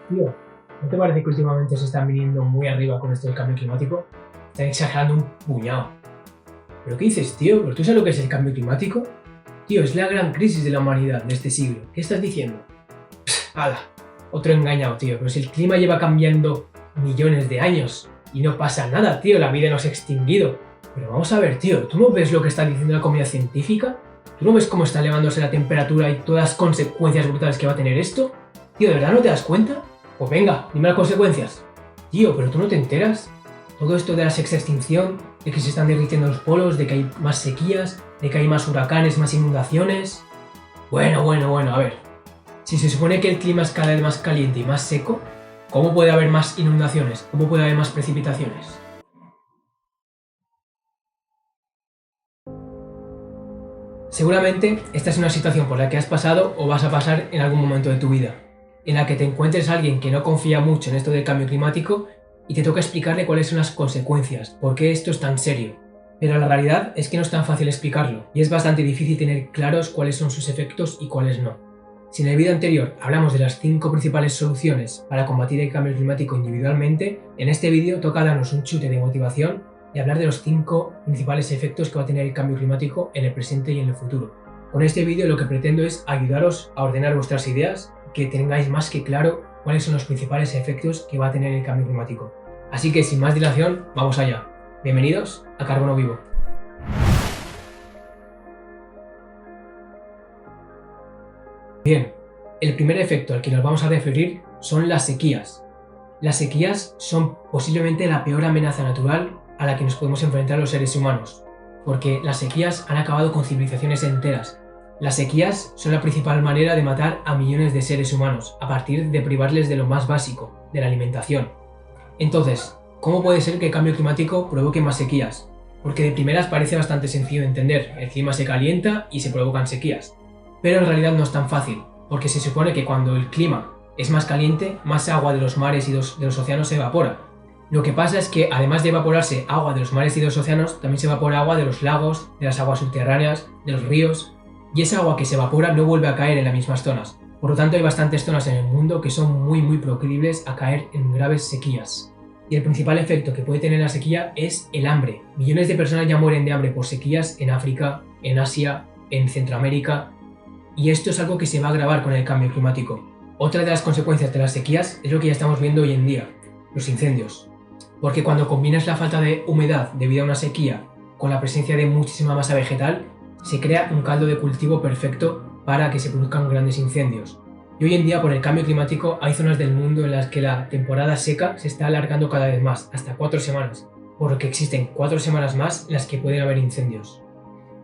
Tío, ¿no te parece que últimamente se están viniendo muy arriba con esto del cambio climático? Están exagerando un puñado. ¿Pero qué dices, tío? ¿Pero tú sabes lo que es el cambio climático? Tío, es la gran crisis de la humanidad de este siglo. ¿Qué estás diciendo? ¡Hala! Otro engañado, tío. Pero si el clima lleva cambiando millones de años y no pasa nada, tío, la vida no se ha extinguido. Pero vamos a ver, tío, ¿tú no ves lo que está diciendo la comunidad científica? ¿Tú no ves cómo está elevándose la temperatura y todas las consecuencias brutales que va a tener esto? Tío, ¿de verdad no te das cuenta? Pues venga, dime las consecuencias. Tío, ¿pero tú no te enteras? Todo esto de la sexta extinción, de que se están derritiendo los polos, de que hay más sequías, de que hay más huracanes, más inundaciones. Bueno, a ver. Si se supone que el clima es cada vez más caliente y más seco, ¿cómo puede haber más inundaciones? ¿Cómo puede haber más precipitaciones? Seguramente esta es una situación por la que has pasado o vas a pasar en algún momento de tu vida, en la que te encuentres a alguien que no confía mucho en esto del cambio climático y te toca explicarle cuáles son las consecuencias, por qué esto es tan serio. Pero la realidad es que no es tan fácil explicarlo y es bastante difícil tener claros cuáles son sus efectos y cuáles no. Si en el vídeo anterior hablamos de las 5 principales soluciones para combatir el cambio climático individualmente, en este vídeo toca darnos un chute de motivación y hablar de los 5 principales efectos que va a tener el cambio climático en el presente y en el futuro. Con este vídeo lo que pretendo es ayudaros a ordenar vuestras ideas, que tengáis más que claro cuáles son los principales efectos que va a tener el cambio climático. Así que sin más dilación, vamos allá. Bienvenidos a Carbono Vivo. Bien, el primer efecto al que nos vamos a referir son las sequías. Las sequías son posiblemente la peor amenaza natural a la que nos podemos enfrentar los seres humanos, porque las sequías han acabado con civilizaciones enteras. Las sequías son la principal manera de matar a millones de seres humanos, a partir de privarles de lo más básico, de la alimentación. Entonces, ¿cómo puede ser que el cambio climático provoque más sequías? Porque de primeras parece bastante sencillo de entender, el clima se calienta y se provocan sequías. Pero en realidad no es tan fácil, porque se supone que cuando el clima es más caliente, más agua de los mares y de los océanos se evapora. Lo que pasa es que además de evaporarse agua de los mares y de los océanos, también se evapora agua de los lagos, de las aguas subterráneas, de los ríos, y esa agua que se evapora no vuelve a caer en las mismas zonas. Por lo tanto, hay bastantes zonas en el mundo que son muy proclives a caer en graves sequías. Y el principal efecto que puede tener la sequía es el hambre. Millones de personas ya mueren de hambre por sequías en África, en Asia, en Centroamérica, y esto es algo que se va a agravar con el cambio climático. Otra de las consecuencias de las sequías es lo que ya estamos viendo hoy en día, los incendios. Porque cuando combinas la falta de humedad debido a una sequía con la presencia de muchísima masa vegetal, se crea un caldo de cultivo perfecto para que se produzcan grandes incendios. Y hoy en día, por el cambio climático, hay zonas del mundo en las que la temporada seca se está alargando cada vez más, hasta 4 semanas, por lo que existen 4 semanas más en las que pueden haber incendios.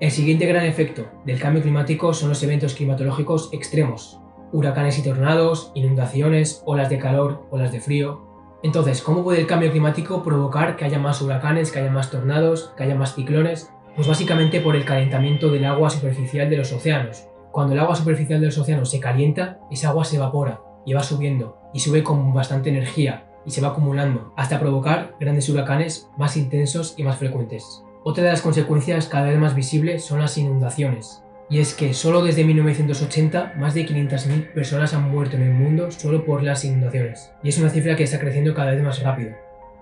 El siguiente gran efecto del cambio climático son los eventos climatológicos extremos: huracanes y tornados, inundaciones, olas de calor, olas de frío. Entonces, ¿cómo puede el cambio climático provocar que haya más huracanes, que haya más tornados, que haya más ciclones? Pues básicamente por el calentamiento del agua superficial de los océanos. Cuando el agua superficial de los océanos se calienta, esa agua se evapora y va subiendo, y sube con bastante energía y se va acumulando hasta provocar grandes huracanes más intensos y más frecuentes. Otra de las consecuencias cada vez más visibles son las inundaciones. Y es que solo desde 1980 más de 500.000 personas han muerto en el mundo solo por las inundaciones. Y es una cifra que está creciendo cada vez más rápido.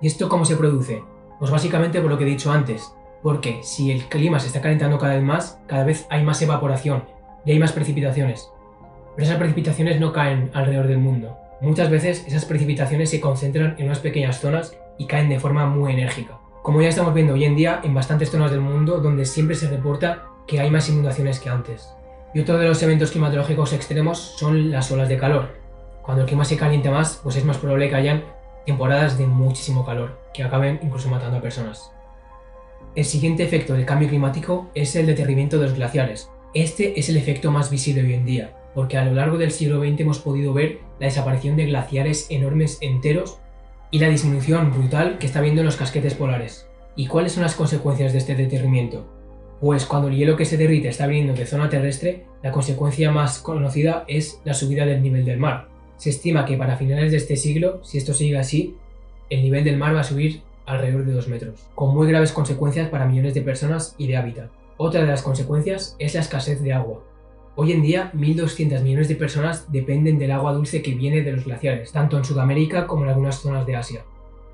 ¿Y esto cómo se produce? Pues básicamente por lo que he dicho antes. Porque si el clima se está calentando cada vez hay más evaporación y hay más precipitaciones. Pero esas precipitaciones no caen alrededor del mundo. Muchas veces esas precipitaciones se concentran en unas pequeñas zonas y caen de forma muy enérgica. Como ya estamos viendo hoy en día en bastantes zonas del mundo donde siempre se reporta que hay más inundaciones que antes. Y otro de los eventos climatológicos extremos son las olas de calor. Cuando el clima se caliente más, pues es más probable que hayan temporadas de muchísimo calor, que acaben incluso matando a personas. El siguiente efecto del cambio climático es el deterrimiento de los glaciares. Este es el efecto más visible hoy en día, porque a lo largo del siglo XX hemos podido ver la desaparición de glaciares enormes enteros y la disminución brutal que está habiendo en los casquetes polares. ¿Y cuáles son las consecuencias de este deterrimiento? Pues cuando el hielo que se derrite está viniendo de zona terrestre, la consecuencia más conocida es la subida del nivel del mar. Se estima que para finales de este siglo, si esto sigue así, el nivel del mar va a subir alrededor de 2 metros, con muy graves consecuencias para millones de personas y de hábitat. Otra de las consecuencias es la escasez de agua. Hoy en día, 1.200 millones de personas dependen del agua dulce que viene de los glaciares, tanto en Sudamérica como en algunas zonas de Asia.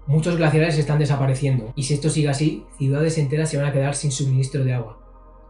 Muchos glaciares están desapareciendo, y si esto sigue así, ciudades enteras se van a quedar sin suministro de agua.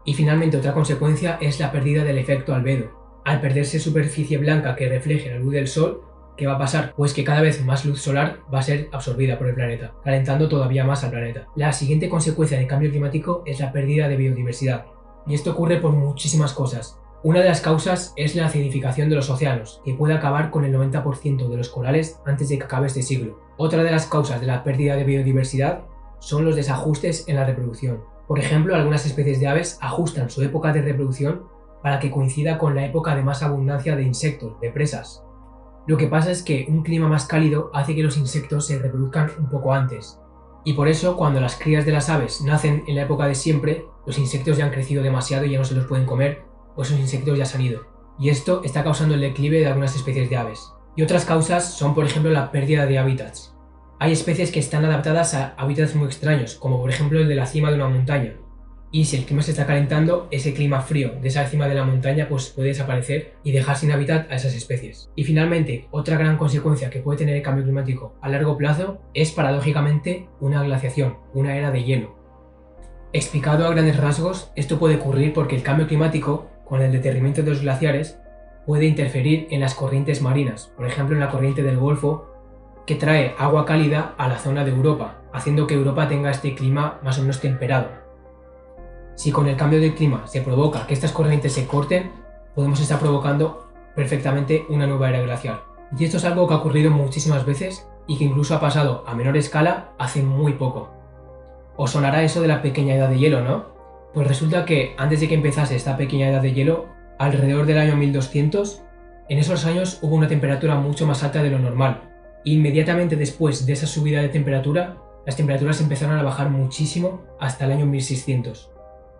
Y finalmente, otra consecuencia es la pérdida del efecto albedo. Al perderse superficie blanca que refleje la luz del sol, ¿qué va a pasar? Pues que cada vez más luz solar va a ser absorbida por el planeta, calentando todavía más al planeta. La siguiente consecuencia del cambio climático es la pérdida de biodiversidad. Y esto ocurre por muchísimas cosas. Una de las causas es la acidificación de los océanos, que puede acabar con el 90% de los corales antes de que acabe este siglo. Otra de las causas de la pérdida de biodiversidad son los desajustes en la reproducción. Por ejemplo, algunas especies de aves ajustan su época de reproducción para que coincida con la época de más abundancia de insectos, de presas. Lo que pasa es que un clima más cálido hace que los insectos se reproduzcan un poco antes. Y por eso, cuando las crías de las aves nacen en la época de siempre, los insectos ya han crecido demasiado y ya no se los pueden comer, o esos insectos ya se han ido. Y esto está causando el declive de algunas especies de aves. Y otras causas son, por ejemplo, la pérdida de hábitats. Hay especies que están adaptadas a hábitats muy extraños, como por ejemplo el de la cima de una montaña. Y si el clima se está calentando, ese clima frío de esa cima de la montaña pues puede desaparecer y dejar sin hábitat a esas especies. Y finalmente, otra gran consecuencia que puede tener el cambio climático a largo plazo es paradójicamente una glaciación, una era de hielo. Explicado a grandes rasgos, esto puede ocurrir porque el cambio climático, con el deterrimiento de los glaciares, puede interferir en las corrientes marinas, por ejemplo en la corriente del Golfo, que trae agua cálida a la zona de Europa, haciendo que Europa tenga este clima más o menos temperado. Si con el cambio del clima se provoca que estas corrientes se corten, podemos estar provocando perfectamente una nueva era glacial. Y esto es algo que ha ocurrido muchísimas veces y que incluso ha pasado a menor escala hace muy poco. Os sonará eso de la pequeña edad de hielo, ¿no? Pues resulta que antes de que empezase esta pequeña edad de hielo, alrededor del año 1200, en esos años hubo una temperatura mucho más alta de lo normal. Inmediatamente después de esa subida de temperatura, las temperaturas empezaron a bajar muchísimo hasta el año 1600.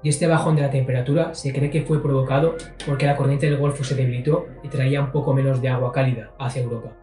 Y este bajón de la temperatura se cree que fue provocado porque la corriente del Golfo se debilitó y traía un poco menos de agua cálida hacia Europa.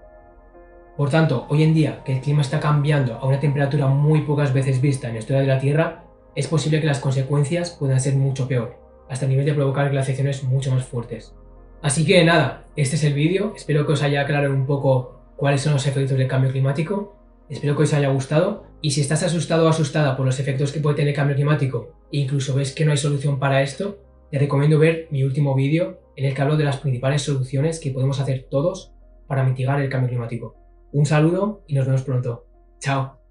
Por tanto, hoy en día que el clima está cambiando a una temperatura muy pocas veces vista en la historia de la Tierra, es posible que las consecuencias puedan ser mucho peor, hasta el nivel de provocar glaciaciones mucho más fuertes. Así que nada, este es el vídeo, espero que os haya aclarado un poco cuáles son los efectos del cambio climático, espero que os haya gustado, y si estás asustado o asustada por los efectos que puede tener el cambio climático e incluso ves que no hay solución para esto, te recomiendo ver mi último vídeo en el que hablo de las principales soluciones que podemos hacer todos para mitigar el cambio climático. Un saludo y nos vemos pronto. Chao.